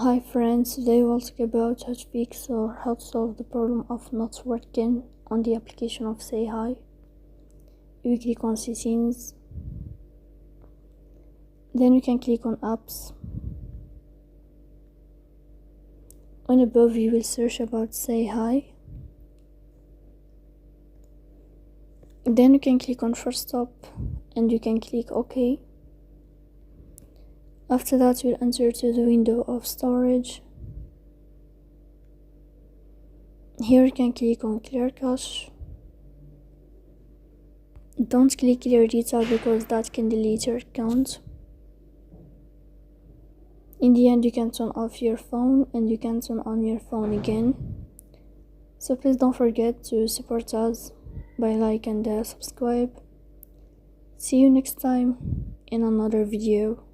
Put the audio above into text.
Hi friends, today we'll talk about how to fix or how to solve the problem of not working on the application of SayHi. You click on settings, then you can click on apps. On above you will search about SayHi. Then you can click on first stop and you can click OK. After that you'll enter to the window of storage. Here you can click on clear cache. Don't click clear data because that can delete your account. In the end you can turn off your phone and you can turn on your phone again. So please don't forget to support us by like and subscribe. See you next time in another video.